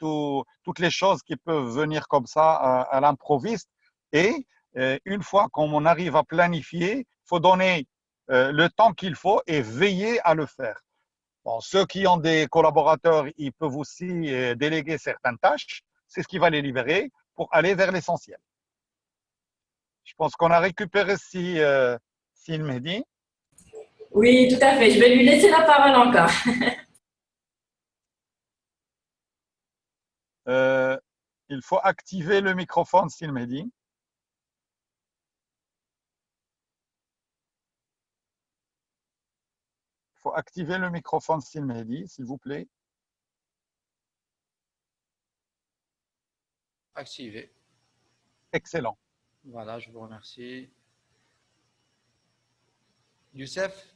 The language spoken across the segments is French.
toutes les choses qui peuvent venir comme ça à l'improviste. Et une fois qu'on arrive à planifier, il faut donner le temps qu'il faut et veiller à le faire. Bon, ceux qui ont des collaborateurs, ils peuvent aussi déléguer certaines tâches. C'est ce qui va les libérer pour aller vers l'essentiel. Je pense qu'on a récupéré si Mehdi. Oui, tout à fait. Je vais lui laisser la parole encore. Euh, il faut activer le microphone, s'il me dit. Il faut activer le microphone, s'il me dit, s'il vous plaît. Activé. Excellent. Voilà, je vous remercie. Youssef?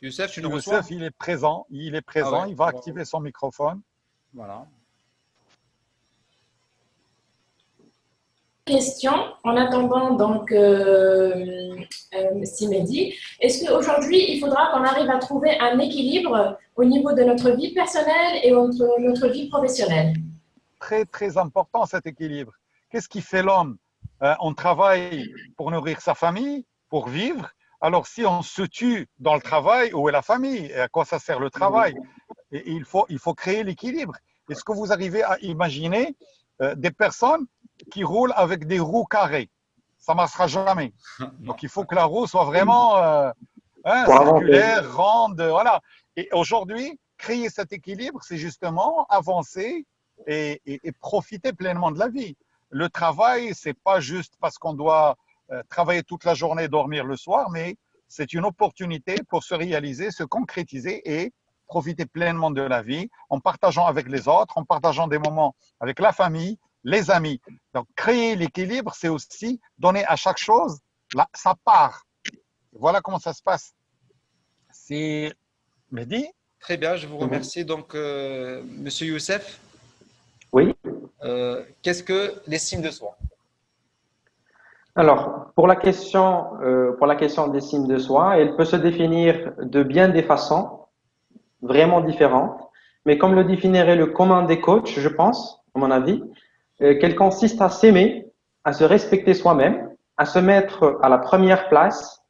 Youssef, tu nous reçois? Youssef, il est présent. Ah ouais, Il va activer son microphone. Voilà. Question, en attendant donc Simedi, est-ce qu'aujourd'hui, il faudra qu'on arrive à trouver un équilibre au niveau de notre vie personnelle et notre vie professionnelle? Très, très important cet équilibre. Qu'est-ce qui fait l'homme? On travaille pour nourrir sa famille, pour vivre. Alors, si on se tue dans le travail, où est la famille? Et à quoi ça sert le travail? Et il faut créer l'équilibre. Est-ce que vous arrivez à imaginer des personnes qui roulent avec des roues carrées? Ça ne marchera jamais. Donc, il faut que la roue soit vraiment circulaire, ronde. Voilà. Et aujourd'hui, créer cet équilibre, c'est justement avancer et profiter pleinement de la vie. Le travail, ce n'est pas juste parce qu'on doit travailler toute la journée et dormir le soir, mais c'est une opportunité pour se réaliser, se concrétiser et profiter pleinement de la vie en partageant avec les autres, en partageant des moments avec la famille, les amis. Donc, créer l'équilibre, c'est aussi donner à chaque chose sa part. Voilà comment ça se passe. C'est Mehdi? Très bien, je vous remercie. Donc, Monsieur Youssef, Oui. Qu'est-ce que l'estime de soi? Alors, pour la question d'estime de soi, elle peut se définir de bien des façons, vraiment différentes. Mais comme le définirait le commun des coachs, je pense, à mon avis, qu'elle consiste à s'aimer, à se respecter soi-même, à se mettre à la première place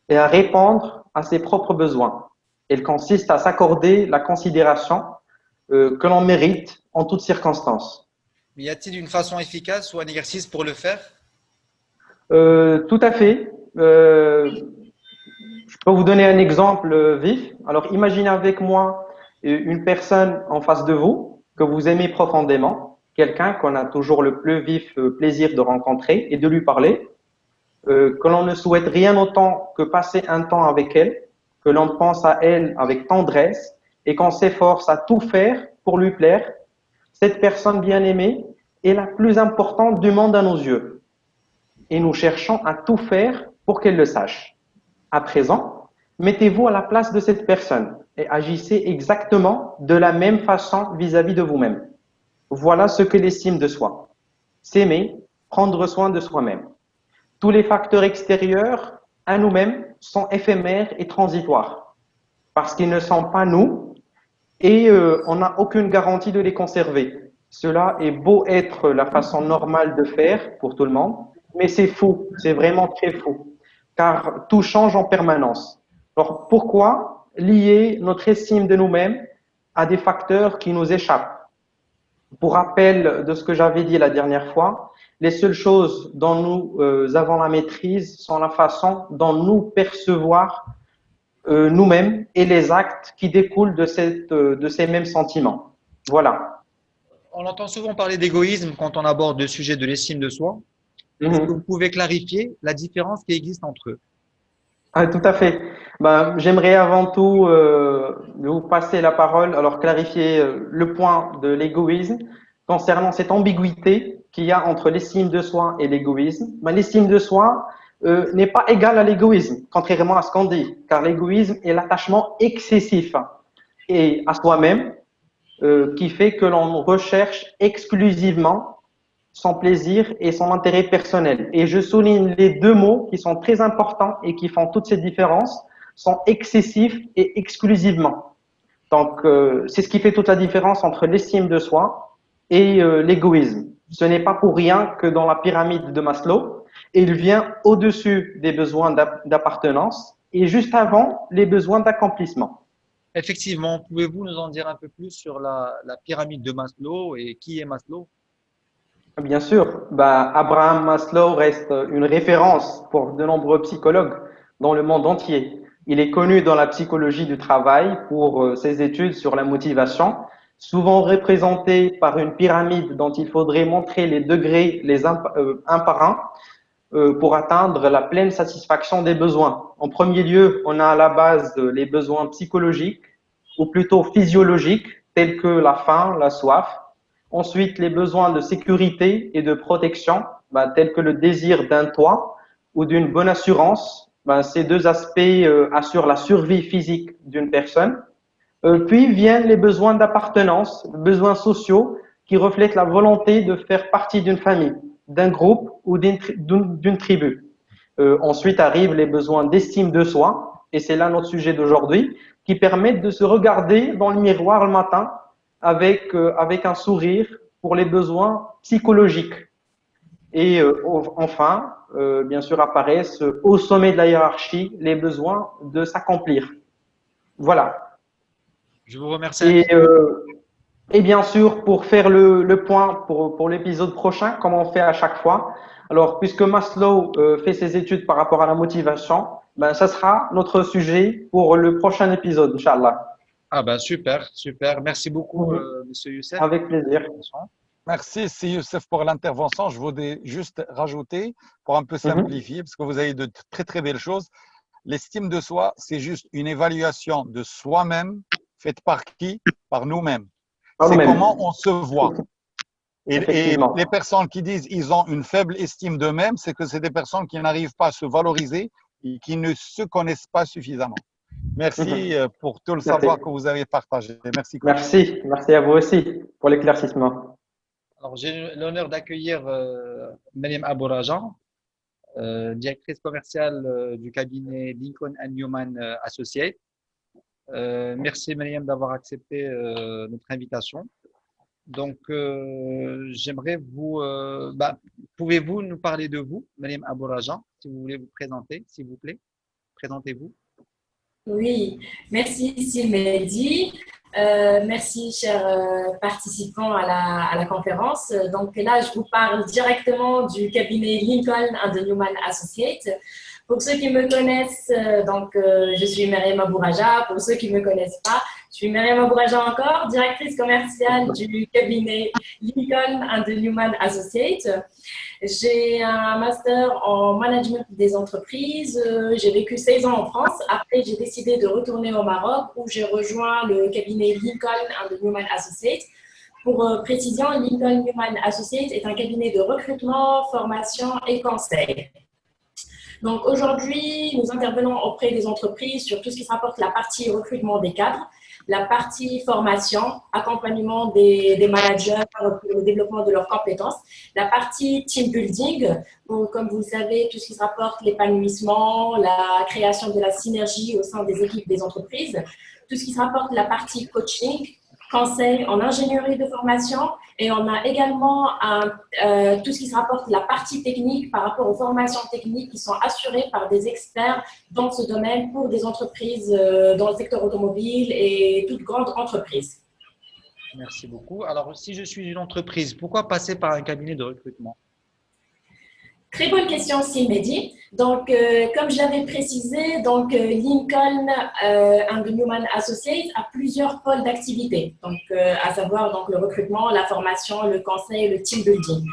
et à répondre à ses propres besoins. Elle consiste à s'accorder la considération que l'on mérite en toutes circonstances. Y a-t-il une façon efficace ou un exercice pour le faire? Tout à fait. Je peux vous donner un exemple vif. Alors, imaginez avec moi une personne en face de vous que vous aimez profondément, quelqu'un qu'on a toujours le plus vif plaisir de rencontrer et de lui parler, que l'on ne souhaite rien autant que passer un temps avec elle, que l'on pense à elle avec tendresse et qu'on s'efforce à tout faire pour lui plaire. Cette personne bien aimée est la plus importante du monde à nos yeux. Et nous cherchons à tout faire pour qu'elle le sache. À présent, mettez-vous à la place de cette personne et agissez exactement de la même façon vis-à-vis de vous-même. Voilà ce que l'estime de soi. S'aimer, prendre soin de soi-même. Tous les facteurs extérieurs à nous-mêmes sont éphémères et transitoires parce qu'ils ne sont pas nous et on n'a aucune garantie de les conserver. Cela est beau être la façon normale de faire pour tout le monde, mais c'est faux, c'est vraiment très faux, car tout change en permanence. Alors pourquoi lier notre estime de nous-mêmes à des facteurs qui nous échappent? Pour rappel de ce que j'avais dit la dernière fois, les seules choses dont nous avons la maîtrise sont la façon dont nous percevons nous-mêmes et les actes qui découlent de ces mêmes sentiments. Voilà. On entend souvent parler d'égoïsme quand on aborde le sujet de l'estime de soi. Est-ce que vous pouvez clarifier la différence qui existe entre eux? Ah, tout à fait. Ben, j'aimerais avant tout vous passer la parole, alors clarifier le point de l'égoïsme concernant cette ambiguïté qu'il y a entre l'estime de soi et l'égoïsme. Ben, l'estime de soi n'est pas égale à l'égoïsme, contrairement à ce qu'on dit, car l'égoïsme est l'attachement excessif et à soi-même qui fait que l'on recherche exclusivement son plaisir et son intérêt personnel. Et je souligne les deux mots qui sont très importants et qui font toutes ces différences. sont excessifs et exclusivement. Donc, c'est ce qui fait toute la différence entre l'estime de soi et l'égoïsme. Ce n'est pas pour rien que dans la pyramide de Maslow, il vient au-dessus des besoins d'appartenance et juste avant les besoins d'accomplissement. Effectivement, pouvez-vous nous en dire un peu plus sur la pyramide de Maslow et qui est Maslow? Bien sûr, Abraham Maslow reste une référence pour de nombreux psychologues dans le monde entier. Il est connu dans la psychologie du travail pour ses études sur la motivation, souvent représenté par une pyramide dont il faudrait montrer les degrés un par un pour atteindre la pleine satisfaction des besoins. En premier lieu, on a à la base les besoins psychologiques ou plutôt physiologiques tels que la faim, la soif. Ensuite, les besoins de sécurité et de protection, tels que le désir d'un toit ou d'une bonne assurance. Ces deux aspects assurent la survie physique d'une personne. Puis viennent les besoins d'appartenance, besoins sociaux qui reflètent la volonté de faire partie d'une famille, d'un groupe ou d'une tribu. Ensuite arrivent les besoins d'estime de soi, et c'est là notre sujet d'aujourd'hui, qui permettent de se regarder dans le miroir le matin avec un sourire pour les besoins psychologiques. Et enfin, bien sûr, apparaissent au sommet de la hiérarchie les besoins de s'accomplir. Voilà. Je vous remercie. Et bien sûr, pour faire le point pour l'épisode prochain, comme on fait à chaque fois, alors puisque Maslow fait ses études par rapport à la motivation, ça sera notre sujet pour le prochain épisode, Inch'Allah. Ah ben super, super. Merci beaucoup, Monsieur Youssef. Avec plaisir. Merci, c'est Youssef pour l'intervention. Je voudrais juste rajouter, pour un peu simplifier, parce que vous avez de très très belles choses. L'estime de soi, c'est juste une évaluation de soi-même faite par qui? Par nous-mêmes. C'est comment on se voit. Et les personnes qui disent qu'ils ont une faible estime d'eux-mêmes, c'est que c'est des personnes qui n'arrivent pas à se valoriser et qui ne se connaissent pas suffisamment. Merci pour tout le savoir que vous avez partagé. Merci. Merci à vous aussi pour l'éclaircissement. Alors, j'ai l'honneur d'accueillir Mariam Abourajan, directrice commerciale du cabinet Lincoln & Newman Associates. Merci Mariam d'avoir accepté notre invitation. Donc, j'aimerais pouvez-vous nous parler de vous, Mariam Abourajan, si vous voulez vous présenter, s'il vous plaît. Présentez-vous. Oui, merci Silmedi. Merci chers participants à la conférence. Donc là, je vous parle directement du cabinet Lincoln & Newman Associates. Pour ceux qui me connaissent, je suis Mariam Abouraja. Pour ceux qui ne me connaissent pas, je suis Mariam Abouraja encore, directrice commerciale du cabinet Lincoln & Newman Associates. J'ai un master en management des entreprises. J'ai vécu 16 ans en France. Après, j'ai décidé de retourner au Maroc où j'ai rejoint le cabinet Lincoln & Newman Associates. Pour précision, Lincoln & Newman Associates est un cabinet de recrutement, formation et conseil. Donc aujourd'hui, nous intervenons auprès des entreprises sur tout ce qui se rapporte à la partie recrutement des cadres, la partie formation, accompagnement des managers pour le développement de leurs compétences, la partie team building, où, comme vous le savez, tout ce qui se rapporte l'épanouissement, la création de la synergie au sein des équipes des entreprises, tout ce qui se rapporte la partie coaching, conseil en ingénierie de formation, et on a également tout ce qui se rapporte la partie technique par rapport aux formations techniques qui sont assurées par des experts dans ce domaine pour des entreprises dans le secteur automobile et toutes grandes entreprises. Merci beaucoup. Alors, si je suis une entreprise, pourquoi passer par un cabinet de recrutement? Très bonne question, Silmedi. Donc, comme je l'avais précisé, Lincoln & Newman Associates a plusieurs pôles d'activité, à savoir le recrutement, la formation, le conseil, le team building.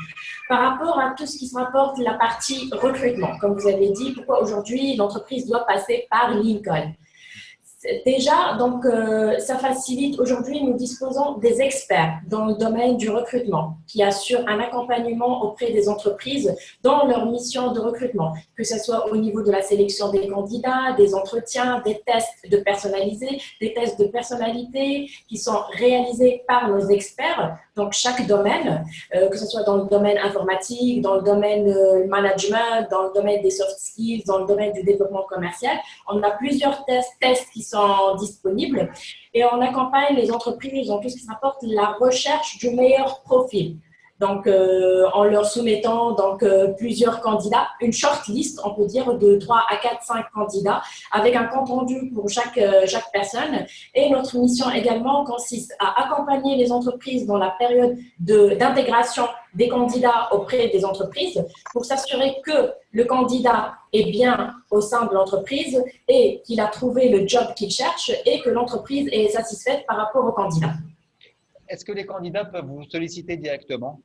Par rapport à tout ce qui se rapporte la partie recrutement, comme vous avez dit, pourquoi aujourd'hui l'entreprise doit passer par Lincoln? Déjà, donc, ça facilite. Aujourd'hui, nous disposons des experts dans le domaine du recrutement qui assurent un accompagnement auprès des entreprises dans leur mission de recrutement, que ce soit au niveau de la sélection des candidats, des entretiens, des tests de personnalisés, des tests de personnalité qui sont réalisés par nos experts. Donc, chaque domaine, que ce soit dans le domaine informatique, dans le domaine management, dans le domaine des soft skills, dans le domaine du développement commercial, on a plusieurs tests qui sont disponibles et on accompagne les entreprises dans tout ce qui rapporte la recherche du meilleur profil. Donc, en leur soumettant donc, plusieurs candidats, une short list, on peut dire, de 3 à 4, 5 candidats, avec un compte rendu pour chaque personne. Et notre mission également consiste à accompagner les entreprises dans la période d'intégration des candidats auprès des entreprises pour s'assurer que le candidat est bien au sein de l'entreprise et qu'il a trouvé le job qu'il cherche et que l'entreprise est satisfaite par rapport au candidat. Est-ce que les candidats peuvent vous solliciter directement?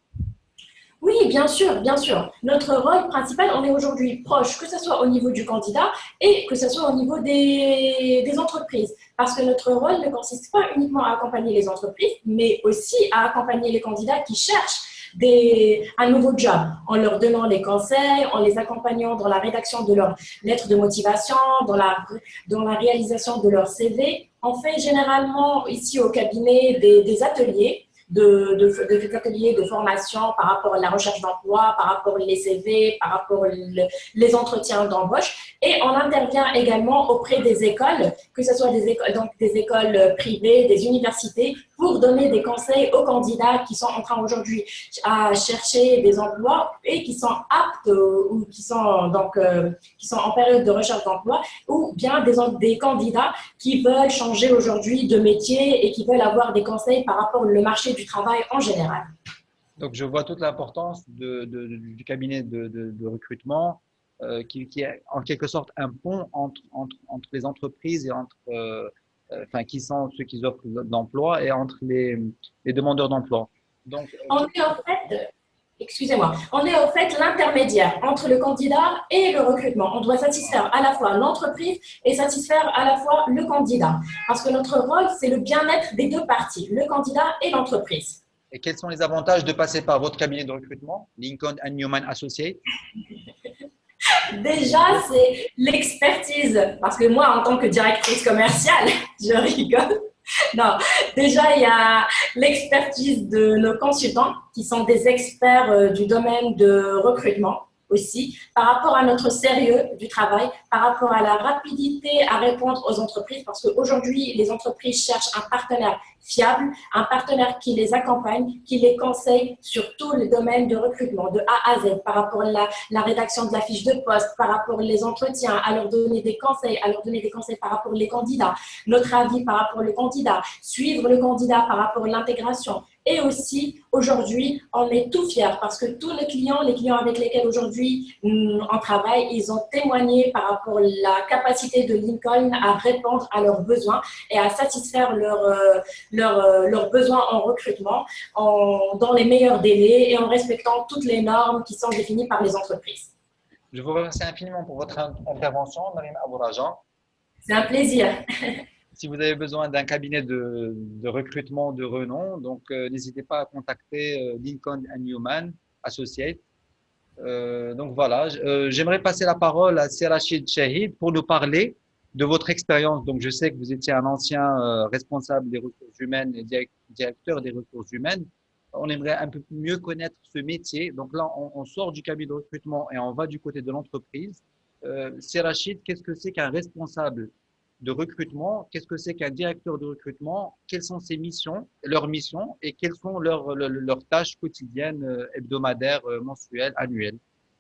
Oui, bien sûr, bien sûr. Notre rôle principal, on est aujourd'hui proche, que ce soit au niveau du candidat et que ce soit au niveau des entreprises. Parce que notre rôle ne consiste pas uniquement à accompagner les entreprises, mais aussi à accompagner les candidats qui cherchent un nouveau job, en leur donnant les conseils, en les accompagnant dans la rédaction de leur lettre de motivation, dans la réalisation de leur CV. On fait généralement ici au cabinet des ateliers, des ateliers de formation par rapport à la recherche d'emploi, par rapport aux CV, par rapport les entretiens d'embauche. Et on intervient également auprès des écoles, que ce soit des écoles privées, des universités, pour donner des conseils aux candidats qui sont en train aujourd'hui à chercher des emplois et qui sont aptes ou qui sont en période de recherche d'emploi, ou bien des candidats qui veulent changer aujourd'hui de métier et qui veulent avoir des conseils par rapport au marché du travail en général. Donc, je vois toute l'importance du cabinet de recrutement qui est en quelque sorte un pont entre les entreprises et qui sont ceux qui offrent d'emploi et entre les demandeurs d'emploi. Donc, on est en fait l'intermédiaire entre le candidat et le recrutement. On doit satisfaire à la fois l'entreprise et satisfaire à la fois le candidat. Parce que notre rôle, c'est le bien-être des deux parties, le candidat et l'entreprise. Et quels sont les avantages de passer par votre cabinet de recrutement, Lincoln & Newman Associates? Déjà, c'est l'expertise. Parce que moi, en tant que directrice commerciale, je rigole. Non, déjà, il y a l'expertise de nos consultants qui sont des experts du domaine de recrutement aussi, par rapport à notre sérieux du travail, par rapport à la rapidité à répondre aux entreprises, parce qu'aujourd'hui, les entreprises cherchent un partenaire fiable, un partenaire qui les accompagne, qui les conseille sur tout le domaine de recrutement, de A à Z, par rapport à la rédaction de la fiche de poste, par rapport aux entretiens, à leur donner des conseils, par rapport aux candidats, notre avis par rapport aux candidats, suivre le candidat par rapport à l'intégration. Et aussi, aujourd'hui, on est tout fiers parce que tous les clients avec lesquels aujourd'hui on travaille, ils ont témoigné par rapport à la capacité de Lincoln à répondre à leurs besoins et à satisfaire leurs besoins en recrutement dans les meilleurs délais et en respectant toutes les normes qui sont définies par les entreprises. Je vous remercie infiniment pour votre intervention, Mariam Abourajan. C'est un plaisir. Si vous avez besoin d'un cabinet de recrutement de renom, donc n'hésitez pas à contacter Lincoln & Newman Associates. Donc voilà, j'aimerais passer la parole à Serachid Chahid pour nous parler de votre expérience. Donc je sais que vous étiez un ancien responsable des ressources humaines et directeur des ressources humaines. On aimerait un peu mieux connaître ce métier. Donc là, on sort du cabinet de recrutement et on va du côté de l'entreprise. Serachid, qu'est-ce que c'est qu'un responsable de recrutement? Qu'est-ce que c'est qu'un directeur de recrutement? Quelles sont ses missions, leurs missions et quelles sont leurs tâches quotidiennes, hebdomadaires, mensuelles, annuelles?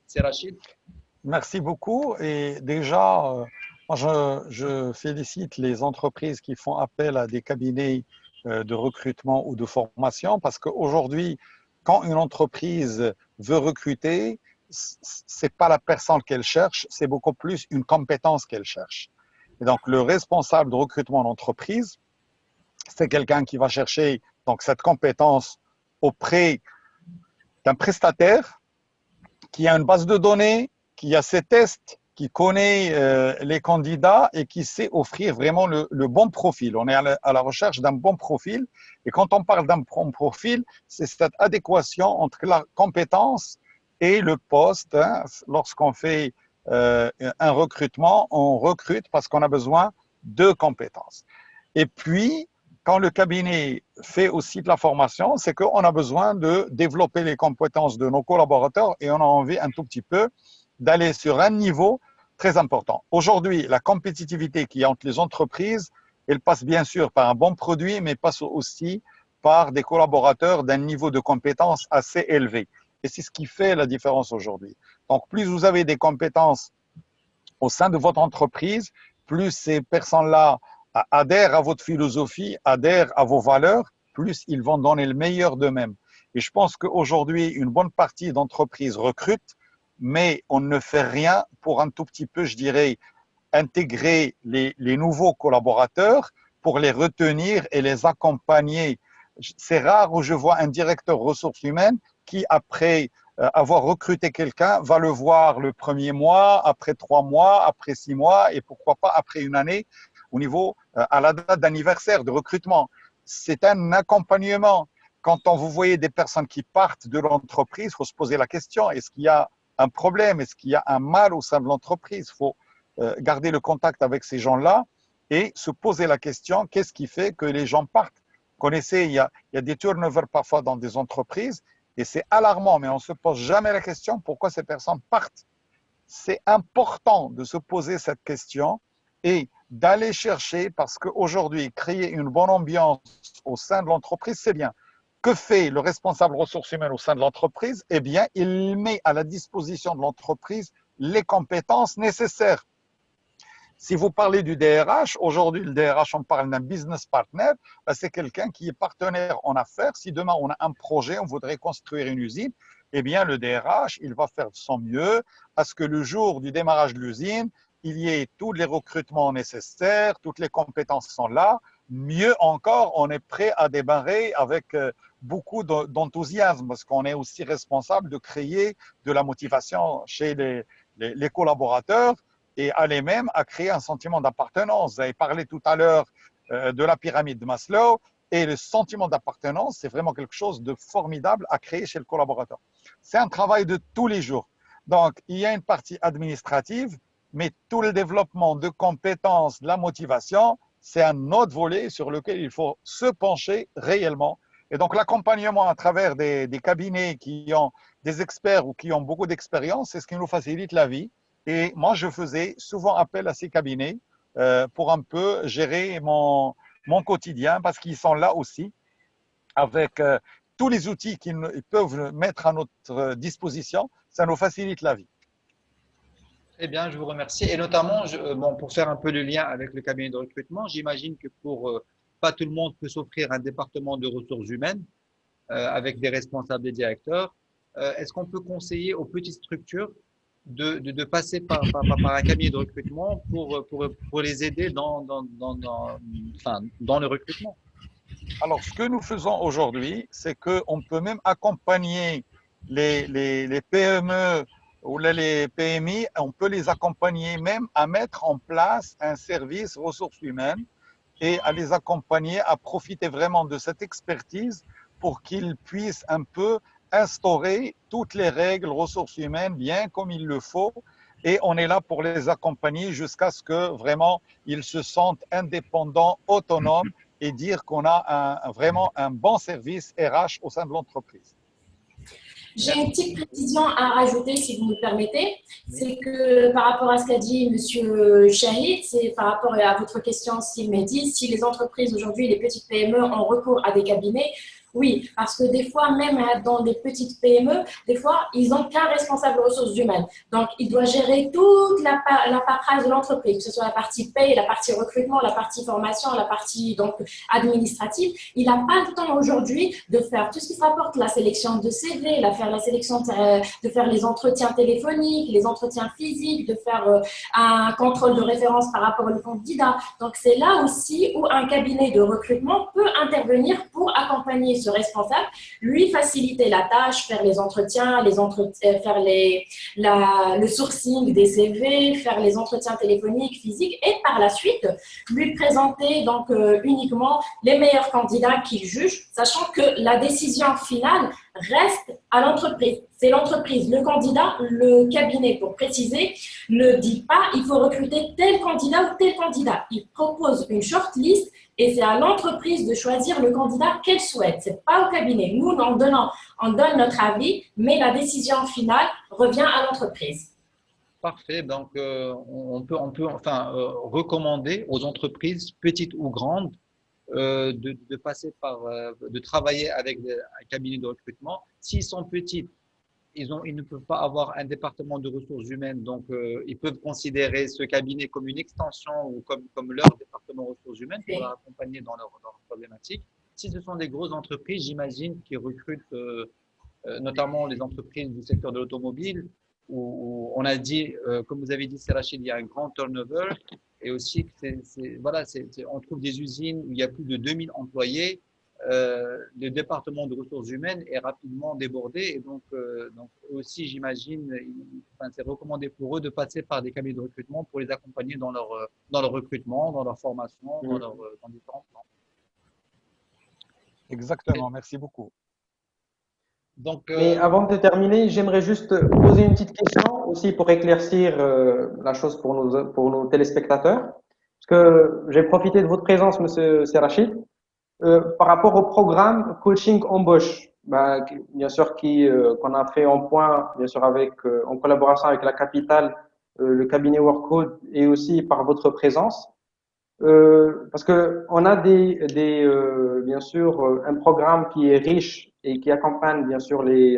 Serachid? Merci beaucoup. Et déjà, moi, je félicite les entreprises qui font appel à des cabinets de recrutement ou de formation parce qu'aujourd'hui, quand une entreprise veut recruter, ce n'est pas la personne qu'elle cherche, c'est beaucoup plus une compétence qu'elle cherche. Et donc, le responsable de recrutement d'entreprise, c'est quelqu'un qui va chercher donc, cette compétence auprès d'un prestataire qui a une base de données, qui a ses tests, qui connaît les candidats et qui sait offrir vraiment le bon profil. On est à la recherche d'un bon profil. Et quand on parle d'un bon profil, c'est cette adéquation entre la compétence et le poste. Hein. Lorsqu'on fait un recrutement, on recrute parce qu'on a besoin de compétences. Et puis, quand le cabinet fait aussi de la formation, c'est qu'on a besoin de développer les compétences de nos collaborateurs et on a envie un tout petit peu d'aller sur un niveau très important. Aujourd'hui, la compétitivité qu'il y a entre les entreprises, elle passe bien sûr par un bon produit, mais passe aussi par des collaborateurs d'un niveau de compétence assez élevé. Et c'est ce qui fait la différence aujourd'hui. Donc, plus vous avez des compétences au sein de votre entreprise, plus ces personnes-là adhèrent à votre philosophie, adhèrent à vos valeurs, plus ils vont donner le meilleur d'eux-mêmes. Et je pense qu'aujourd'hui, une bonne partie d'entreprises recrutent, mais on ne fait rien pour un tout petit peu, je dirais, intégrer les nouveaux collaborateurs pour les retenir et les accompagner. C'est rare où je vois un directeur ressources humaines qui, après avoir recruté quelqu'un, va le voir le premier mois, après 3 mois, après 6 mois et pourquoi pas après une année au niveau à la date d'anniversaire de recrutement. C'est un accompagnement. Quand vous voyez des personnes qui partent de l'entreprise, il faut se poser la question, est-ce qu'il y a un problème, est-ce qu'il y a un mal au sein de l'entreprise? Il faut garder le contact avec ces gens-là et se poser la question, qu'est-ce qui fait que les gens partent? Vous connaissez, il y a des turnovers parfois dans des entreprises et c'est alarmant, mais on ne se pose jamais la question pourquoi ces personnes partent. C'est important de se poser cette question et d'aller chercher, parce qu'aujourd'hui, créer une bonne ambiance au sein de l'entreprise, c'est bien. Que fait le responsable ressources humaines au sein de l'entreprise? Eh bien, il met à la disposition de l'entreprise les compétences nécessaires. Si vous parlez du DRH, aujourd'hui, le DRH, on parle d'un business partner, c'est quelqu'un qui est partenaire en affaires. Si demain, on a un projet, on voudrait construire une usine, eh bien, le DRH, il va faire de son mieux à ce que le jour du démarrage de l'usine, il y ait tous les recrutements nécessaires, toutes les compétences sont là. Mieux encore, on est prêt à démarrer avec beaucoup d'enthousiasme parce qu'on est aussi responsable de créer de la motivation chez les collaborateurs et aller même à créer un sentiment d'appartenance. Vous avez parlé tout à l'heure de la pyramide de Maslow et le sentiment d'appartenance, c'est vraiment quelque chose de formidable à créer chez le collaborateur. C'est un travail de tous les jours. Donc, il y a une partie administrative, mais tout le développement de compétences, de la motivation, c'est un autre volet sur lequel il faut se pencher réellement. Et donc, l'accompagnement à travers des cabinets qui ont des experts ou qui ont beaucoup d'expérience, c'est ce qui nous facilite la vie. Et moi, je faisais souvent appel à ces cabinets pour un peu gérer mon quotidien parce qu'ils sont là aussi avec tous les outils qu'ils peuvent mettre à notre disposition. Ça nous facilite la vie. Très bien, je vous remercie. Et notamment, bon, pour faire un peu le lien avec le cabinet de recrutement, j'imagine que pas tout le monde peut s'offrir un département de ressources humaines avec des responsables et directeurs. Est-ce qu'on peut conseiller aux petites structures de passer par un cabinet de recrutement pour les aider dans le recrutement? Alors, ce que nous faisons aujourd'hui, c'est qu'on peut même accompagner les PME ou les PMI, on peut les accompagner même à mettre en place un service ressources humaines et à les accompagner à profiter vraiment de cette expertise pour qu'ils puissent un peu instaurer toutes les règles ressources humaines bien comme il le faut. Et on est là pour les accompagner jusqu'à ce que vraiment ils se sentent indépendants, autonomes et dire qu'on a vraiment un bon service RH au sein de l'entreprise. J'ai une petite précision à rajouter, si vous me permettez. C'est que par rapport à ce qu'a dit M. Chahid, c'est par rapport à votre question, s'il m'a dit, si les entreprises aujourd'hui, les petites PME ont recours à des cabinets, oui, parce que des fois, même dans des petites PME, des fois, ils n'ont qu'un responsable ressources humaines. Donc, il doit gérer toute la paperasse de l'entreprise, que ce soit la partie paye, la partie recrutement, la partie formation, la partie donc administrative. Il n'a pas le temps aujourd'hui de faire tout ce qui se rapporte, la sélection de CV, de faire les entretiens téléphoniques, les entretiens physiques, de faire un contrôle de référence par rapport au candidat. Donc, c'est là aussi où un cabinet de recrutement peut intervenir pour accompagner ce responsable, lui faciliter la tâche, faire les entretiens, faire le sourcing des CV, faire les entretiens téléphoniques, physiques, et par la suite, lui présenter donc uniquement les meilleurs candidats qu'il juge, sachant que la décision finale reste à l'entreprise. C'est l'entreprise, le candidat, le cabinet, pour préciser, ne dit pas il faut recruter tel candidat ou tel candidat. Il propose une shortlist et c'est à l'entreprise de choisir le candidat qu'elle souhaite. Ce n'est pas au cabinet. Nous, on donne notre avis, mais la décision finale revient à l'entreprise. Parfait. Donc, on peut enfin recommander aux entreprises, petites ou grandes, de passer de travailler avec un cabinet de recrutement. S'ils sont petits, ils ne peuvent pas avoir un département de ressources humaines, donc ils peuvent considérer ce cabinet comme une extension ou comme leur département de ressources humaines pour leur accompagner dans leurs problématiques. Si ce sont des grosses entreprises, j'imagine qu'ils recrutent notamment les entreprises du secteur de l'automobile, où on a dit, comme vous avez dit, c'est Rachid, il y a un grand turnover, et aussi on trouve des usines où il y a plus de 2000 employés. Le département de ressources humaines est rapidement débordé, et donc aussi, j'imagine, c'est recommandé pour eux de passer par des cabinets de recrutement pour les accompagner dans leur recrutement, dans leur formation, dans différents plans. Exactement, merci beaucoup. Donc, Mais avant de terminer, j'aimerais juste poser une petite question aussi pour éclaircir la chose pour nos téléspectateurs. Parce que j'ai profité de votre présence, Monsieur Serachid, par rapport au programme coaching embauche, bien sûr qu'on a fait en point, bien sûr en collaboration avec la capitale, le cabinet Workcode et aussi par votre présence. Parce que on a bien sûr un programme qui est riche et qui accompagne bien sûr les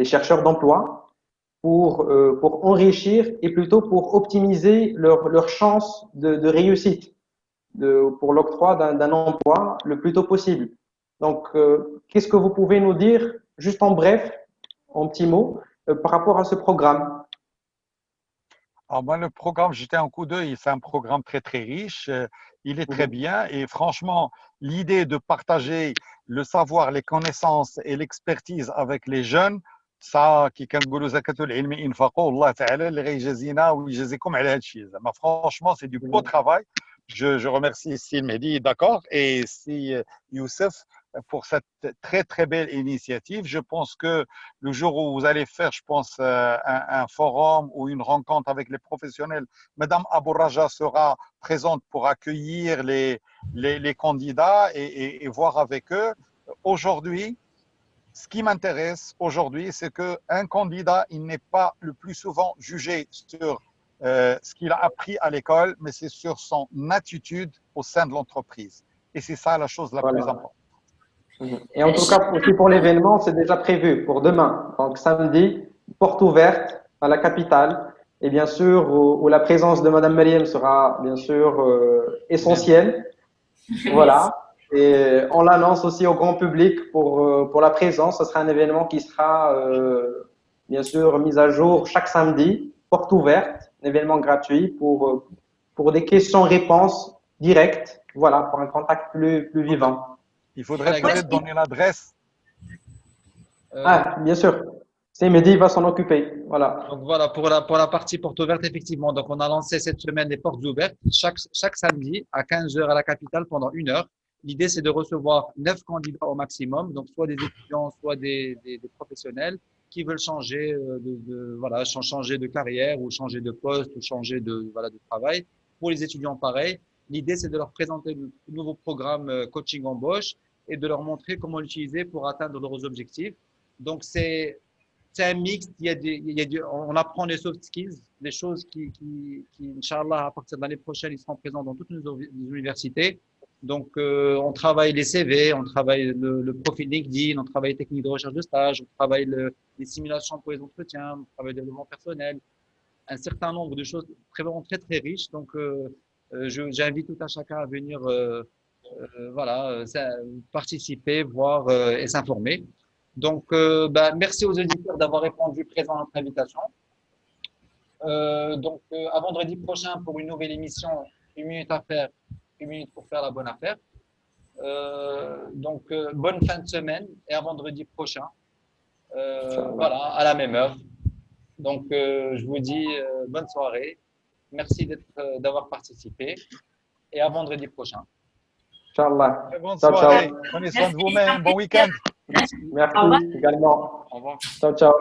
chercheurs d'emploi pour enrichir et plutôt pour optimiser leurs chances de réussite pour l'octroi d'un emploi le plus tôt possible. Donc, qu'est-ce que vous pouvez nous dire, juste en bref, en petits mots, par rapport à ce programme? Alors moi, le programme, jeté un coup d'œil, c'est un programme très très riche. Il est très bien et franchement, l'idée de partager le savoir, les connaissances et l'expertise avec les jeunes, ça qui كنقولوا زكاة العلم إنفاقه الله تعالى اللي غيجازينا ويجازيكم على هذا الشيء. زعما franchement, c'est du beau travail. Je remercie Sil Mehdi, d'accord, et si Youssef pour cette très très belle initiative. Je pense que le jour où vous allez faire, je pense, un forum ou une rencontre avec les professionnels, Madame Abou Raja sera présente pour accueillir les candidats et voir avec eux. Aujourd'hui, ce qui m'intéresse aujourd'hui, c'est qu'un candidat, il n'est pas le plus souvent jugé sur ce qu'il a appris à l'école, mais c'est sur son attitude au sein de l'entreprise. Et c'est ça la chose la plus importante. Et en tout cas, aussi pour l'événement, c'est déjà prévu pour demain. Donc samedi, porte ouverte à la capitale. Et bien sûr, où la présence de Madame Mariam sera bien sûr essentielle. Voilà. Et on l'annonce aussi au grand public pour la présence. Ce sera un événement qui sera bien sûr mis à jour chaque samedi, porte ouverte, un événement gratuit pour des questions-réponses directes. Voilà, pour un contact plus vivant. Il faudrait peut-être donner l'adresse. Bien sûr. C'est Mehdi, il va s'en occuper. Voilà. Donc voilà, pour la partie porte ouverte, effectivement. Donc on a lancé cette semaine les portes ouvertes chaque samedi à 15 heures à la capitale pendant 1 heure. L'idée, c'est de recevoir 9 candidats au maximum, donc soit des étudiants, soit des professionnels qui veulent changer changer de carrière ou changer de poste ou changer de travail. Pour les étudiants, pareil. L'idée, c'est de leur présenter le nouveau programme coaching embauche et de leur montrer comment l'utiliser pour atteindre leurs objectifs. Donc, c'est un mix. On apprend les soft skills, des choses qui, Inch'Allah, à partir de l'année prochaine, ils seront présents dans toutes nos universités. Donc, on travaille les CV, on travaille le profil LinkedIn, on travaille les techniques de recherche de stage, on travaille les simulations pour les entretiens, on travaille le développement personnel, un certain nombre de choses vraiment très, très riches. Donc, j'invite tout un chacun à venir participer, voir et s'informer. Donc, merci aux auditeurs d'avoir répondu présent à notre invitation. À vendredi prochain pour une nouvelle émission, 1 minute à faire, 1 minute pour faire la bonne affaire. Donc, bonne fin de semaine et à vendredi prochain. Voilà, à la même heure. Donc, je vous dis bonne soirée. Merci d'avoir participé et à vendredi prochain. Inch'Allah. Bonne Ciao, ciao. soirée. Prenez soin de vous-même. Bon week-end. Merci Au revoir. également. Au revoir. Ciao, ciao.